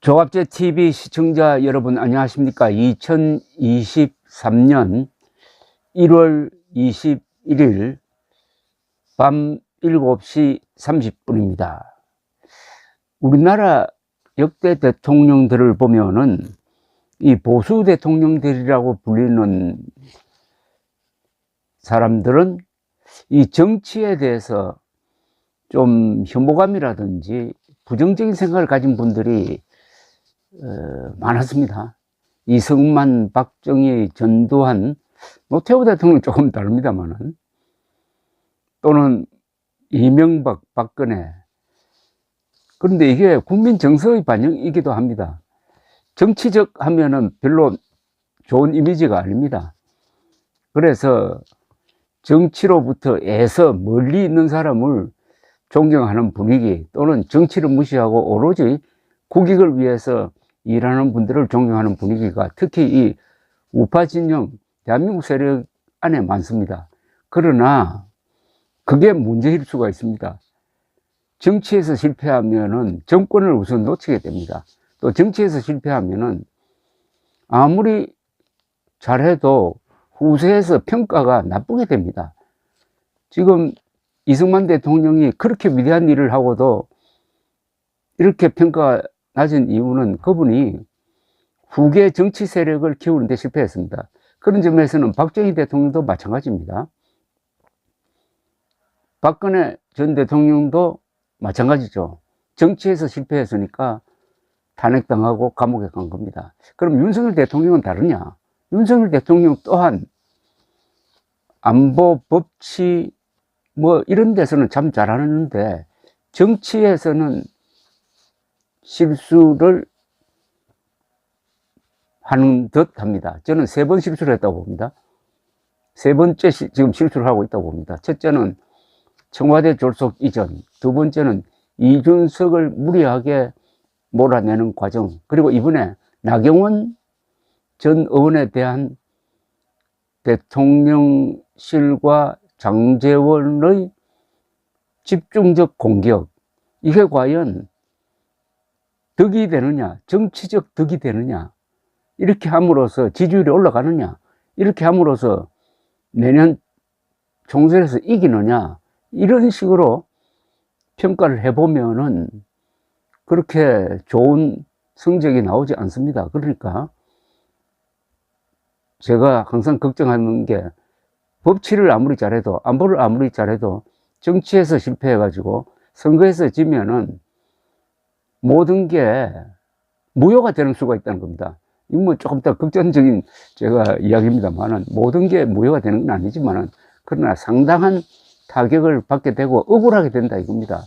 조갑제 TV 시청자 여러분 안녕하십니까? 2023년 1월 21일 밤 7시 30분입니다. 우리나라 역대 대통령들을 보면은 이 보수 대통령들이라고 불리는 사람들은 이 정치에 대해서 좀 혐오감이라든지 부정적인 생각을 가진 분들이 많았습니다. 이승만, 박정희, 전두환, 노태우 대통령 조금 다릅니다만은, 또는 이명박, 박근혜. 그런데 이게 국민 정서의 반영이기도 합니다. 정치적 하면은 별로 좋은 이미지가 아닙니다. 그래서 정치로부터 애서 멀리 있는 사람을 존경하는 분위기, 또는 정치를 무시하고 오로지 국익을 위해서 일하는 분들을 존경하는 분위기가 특히 이 우파 진영, 대한민국 세력 안에 많습니다. 그러나 그게 문제일 수가 있습니다. 정치에서 실패하면은 정권을 우선 놓치게 됩니다. 또 정치에서 실패하면은 아무리 잘해도 후세에서 평가가 나쁘게 됩니다. 지금 이승만 대통령이 그렇게 위대한 일을 하고도 이렇게 평가가 낮은 이유는 그분이 후계 정치 세력을 키우는 데 실패했습니다. 그런 점에서는 박정희 대통령도 마찬가지입니다. 박근혜 전 대통령도 마찬가지죠. 정치에서 실패했으니까 탄핵당하고 감옥에 간 겁니다. 그럼 윤석열 대통령은 다르냐? 윤석열 대통령 또한 안보, 법치 뭐 이런 데서는 참 잘하는데 정치에서는 실수를 하는 듯 합니다. 저는 3번 실수를 했다고 봅니다. 3번째 지금 실수를 하고 있다고 봅니다. 첫째는 청와대 졸속 이전, 두 번째는 이준석을 무리하게 몰아내는 과정, 그리고 이번에 나경원 전 의원에 대한 대통령실과 장제원의 집중적 공격, 이게 과연 덕이 되느냐, 정치적 덕이 되느냐, 이렇게 함으로써 지지율이 올라가느냐, 이렇게 함으로써 내년 총선에서 이기느냐, 이런 식으로 평가를 해보면은 그렇게 좋은 성적이 나오지 않습니다. 그러니까 제가 항상 걱정하는 게 법치를 아무리 잘해도, 안보를 아무리 잘해도 정치에서 실패해가지고 선거에서 지면은 모든 게 무효가 되는 수가 있다는 겁니다. 이거 뭐 조금 더 극단적인 제가 이야기입니다만은 모든 게 무효가 되는 건 아니지만은 그러나 상당한 타격을 받게 되고 억울하게 된다 이겁니다.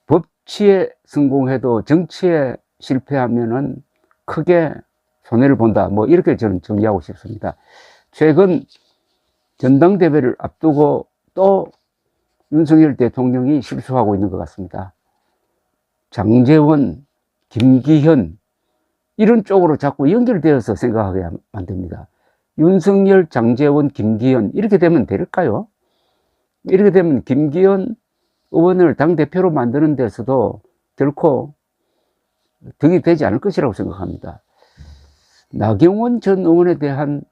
법치에 성공해도 정치에 실패하면은 크게 손해를 본다. 뭐 이렇게 저는 정리하고 싶습니다. 최근 전당대회를 앞두고 또 윤석열 대통령이 실수하고 있는 것 같습니다. 장제원, 김기현 이런 쪽으로 자꾸 연결되어서 생각하게 만듭니다. 윤석열, 장제원, 김기현 이렇게 되면 될까요? 이렇게 되면 김기현 의원을 당대표로 만드는 데서도 결코 득이 되지 않을 것이라고 생각합니다. 나경원 전 의원에 대한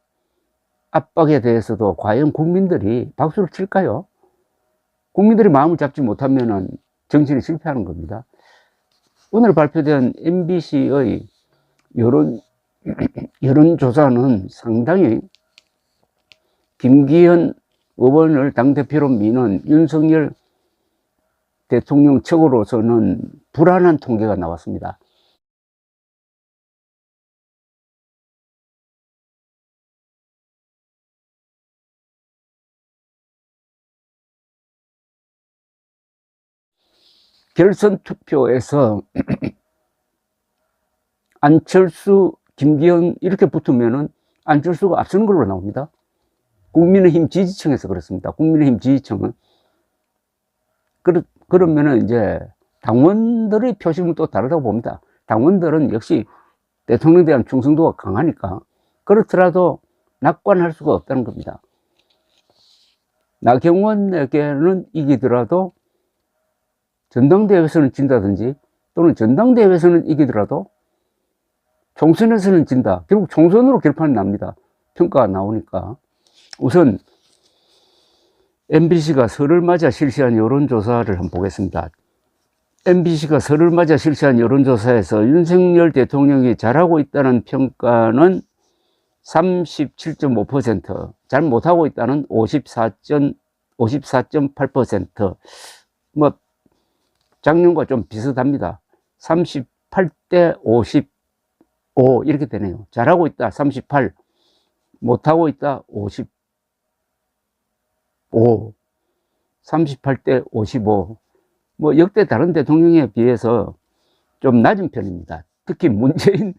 압박에 대해서도 과연 국민들이 박수를 칠까요? 국민들이 마음을 잡지 못하면 정치는 실패하는 겁니다. 오늘 발표된 MBC의 여론조사는 상당히 김기현 의원을 당대표로 미는 윤석열 대통령 측으로서는 불안한 통계가 나왔습니다. 결선 투표에서 안철수, 김기현 이렇게 붙으면은 안철수가 앞서는 걸로 나옵니다. 국민의힘 지지층에서 그렇습니다. 국민의힘 지지층은. 그러면은 이제 당원들의 표심은 또 다르다고 봅니다. 당원들은 역시 대통령에 대한 충성도가 강하니까 그렇더라도 낙관할 수가 없다는 겁니다. 나경원에게는 이기더라도 전당대회에서는 진다든지 또는 전당대회에서는 이기더라도 총선에서는 진다. 결국 총선으로 결판이 납니다. 평가가 나오니까. 우선 MBC가 설을 맞아 실시한 여론조사를 한번 보겠습니다. MBC가 설을 맞아 실시한 여론조사에서 윤석열 대통령이 잘하고 있다는 평가는 37.5%, 잘 못하고 있다는 54.8%, 뭐 작년과 좀 비슷합니다. 38대 55 이렇게 되네요. 잘하고 있다 38, 못하고 있다 55, 38대 55. 뭐 역대 다른 대통령에 비해서 좀 낮은 편입니다. 특히 문재인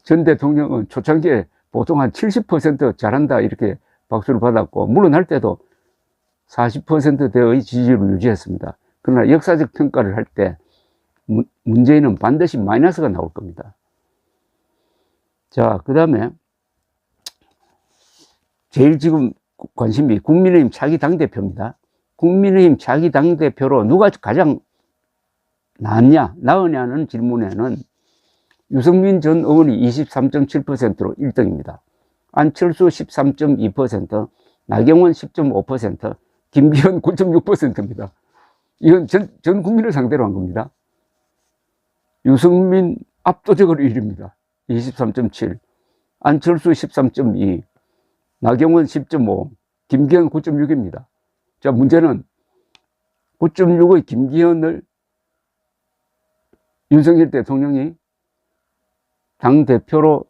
전 대통령은 초창기에 보통 한 70% 잘한다 이렇게 박수를 받았고, 물론 할 때도 40%대의 지지율을 유지했습니다. 그러나 역사적 평가를 할 때 문재인은 반드시 마이너스가 나올 겁니다. 자, 그 다음에 제일 지금 관심이 국민의힘 차기 당대표입니다. 국민의힘 차기 당대표로 누가 가장 나으냐는 질문에는 유승민 전 의원이 23.7%로 1등입니다. 안철수 13.2%, 나경원 10.5%, 김기현 9.6%입니다. 이건 전 국민을 상대로 한 겁니다. 유승민 압도적으로 1위입니다. 23.7, 안철수 13.2, 나경원 10.5, 김기현 9.6입니다. 자, 문제는 9.6의 김기현을 윤석열 대통령이 당대표로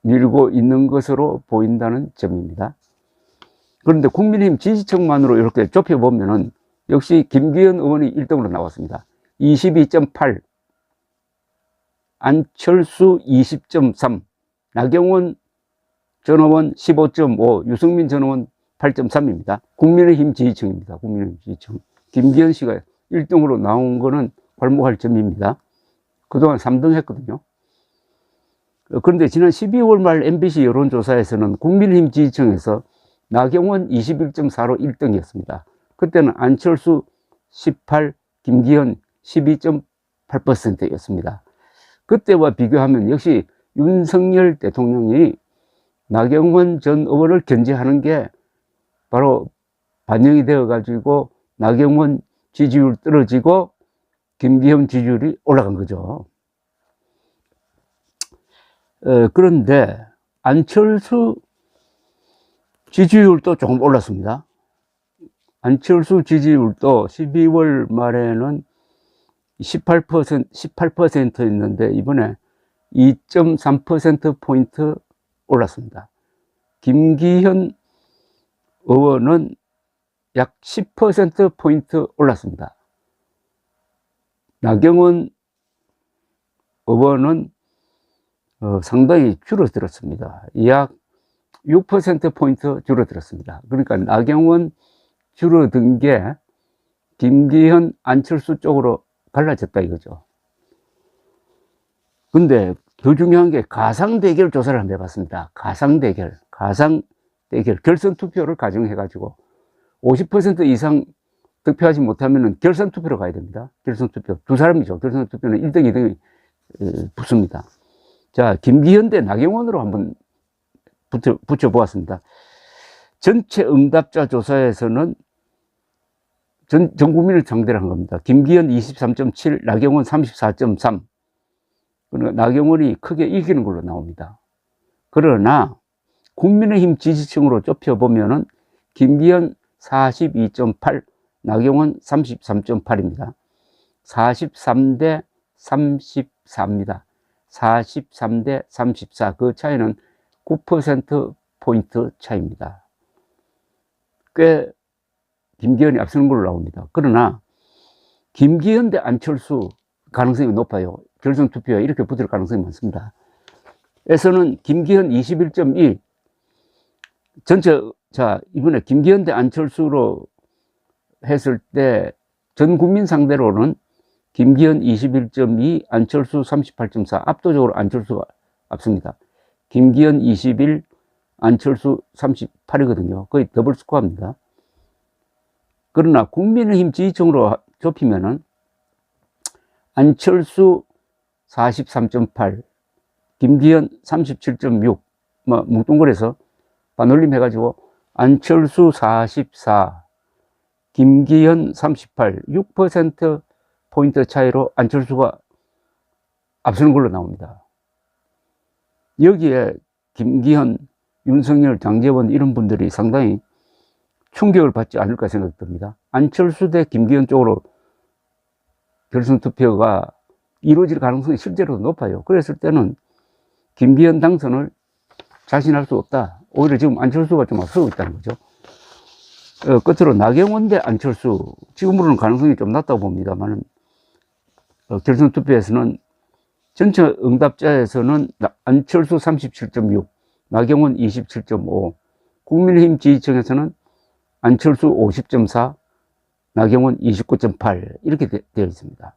밀고 있는 것으로 보인다는 점입니다. 그런데 국민의힘 지지층만으로 이렇게 좁혀보면은 역시 김기현 의원이 1등으로 나왔습니다. 22.8, 안철수 20.3, 나경원 전 의원 15.5, 유승민 전 의원 8.3입니다. 국민의힘 지지층입니다. 국민의힘 지지층. 김기현 씨가 1등으로 나온 거는 괄목할 점입니다. 그동안 3등 했거든요. 그런데 지난 12월 말 MBC 여론조사에서는 국민의힘 지지층에서 나경원 21.4로 1등이었습니다. 그때는 안철수 18, 김기현 12.8%였습니다. 그때와 비교하면 역시 윤석열 대통령이 나경원 전 의원을 견제하는 게 바로 반영이 되어가지고 나경원 지지율 떨어지고 김기현 지지율이 올라간 거죠. 그런데 안철수 지지율도 조금 올랐습니다. 안철수 지지율도 12월 말에는 18%였는데 이번에 2.3%포인트 올랐습니다. 김기현 의원은 약 10%포인트 올랐습니다. 나경원 의원은 상당히 줄어들었습니다. 약 6%포인트 줄어들었습니다. 그러니까 나경원 줄어든 게 김기현, 안철수 쪽으로 갈라졌다 이거죠. 근데 더 중요한 게 가상대결 조사를 한번 해봤습니다. 가상대결, 결선 투표를 가정해가지고 50% 이상 득표하지 못하면 결선 투표로 가야 됩니다. 결선 투표. 두 사람이죠. 결선 투표는 1등, 2등이 붙습니다. 자, 김기현 대 나경원으로 한번 붙여보았습니다. 전체 응답자 조사에서는 전 국민을 상대로 한 겁니다. 김기현 23.7, 나경원 34.3. 그러니까 나경원이 크게 이기는 걸로 나옵니다. 그러나 국민의힘 지지층으로 좁혀보면은 김기현 42.8, 나경원 33.8입니다. 43대 34입니다. 43대 34. 그 차이는 9%포인트 차이입니다. 꽤 김기현이 앞서는 걸로 나옵니다. 그러나 김기현 대 안철수 가능성이 높아요. 결선 투표에 이렇게 붙을 가능성이 많습니다. 에서는 김기현 21.1. 자, 이번에 김기현 대 안철수로 했을 때 전 국민 상대로는 김기현 21.2, 안철수 38.4. 압도적으로 안철수가 앞섭니다. 김기현 21, 안철수 38이거든요. 거의 더블 스코어입니다. 그러나 국민의힘 지지층으로 좁히면은 안철수 43.8, 김기현 37.6, 뭐 뭉뚱그려서 반올림 해가지고 안철수 44, 김기현 38, 6%포인트 차이로 안철수가 앞서는 걸로 나옵니다. 여기에 김기현, 윤석열, 장제원 이런 분들이 상당히 충격을 받지 않을까 생각됩니다. 안철수 대 김기현 쪽으로 결선 투표가 이루어질 가능성이 실제로 높아요. 그랬을 때는 김기현 당선을 자신할 수 없다. 오히려 지금 안철수가 좀 앞서고 있다는 거죠. 끝으로 나경원 대 안철수, 지금으로는 가능성이 좀 낮다고 봅니다만 결선 투표에서는 전체 응답자에서는 안철수 37.6, 나경원 27.5, 국민의힘 지지층에서는 안철수 50.4, 나경원 29.8 이렇게 되어 있습니다.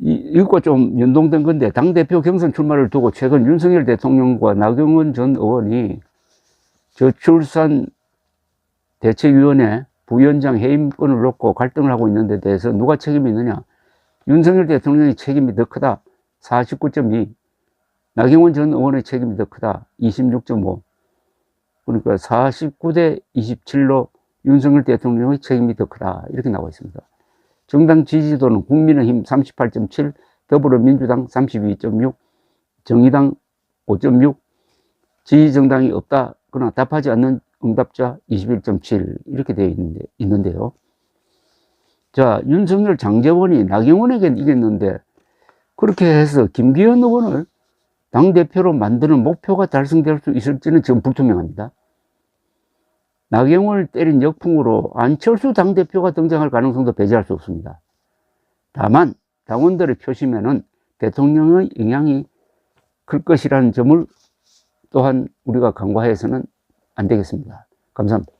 이것과 좀 연동된 건데, 당대표 경선 출마를 두고 최근 윤석열 대통령과 나경원 전 의원이 저출산 대책위원회 부위원장 해임권을 놓고 갈등을 하고 있는 데 대해서 누가 책임이 있느냐? 윤석열 대통령의 책임이 더 크다. 49.2. 나경원 전 의원의 책임이 더 크다. 26.5. 그러니까 49대 27로 윤석열 대통령의 책임이 더 크다. 이렇게 나와 있습니다. 정당 지지도는 국민의힘 38.7, 더불어민주당 32.6, 정의당 5.6, 지지정당이 없다. 그러나 답하지 않는 응답자 21.7 이렇게 되어 있는데요. 자, 윤석열, 장제원이 나경원에게 이겼는데 그렇게 해서 김기현 의원을 당대표로 만드는 목표가 달성될 수 있을지는 지금 불투명합니다. 나경원을 때린 역풍으로 안철수 당대표가 등장할 가능성도 배제할 수 없습니다. 다만 당원들의 표심에는 대통령의 영향이 클 것이라는 점을 또한 우리가 간과해서는 안 되겠습니다. 감사합니다.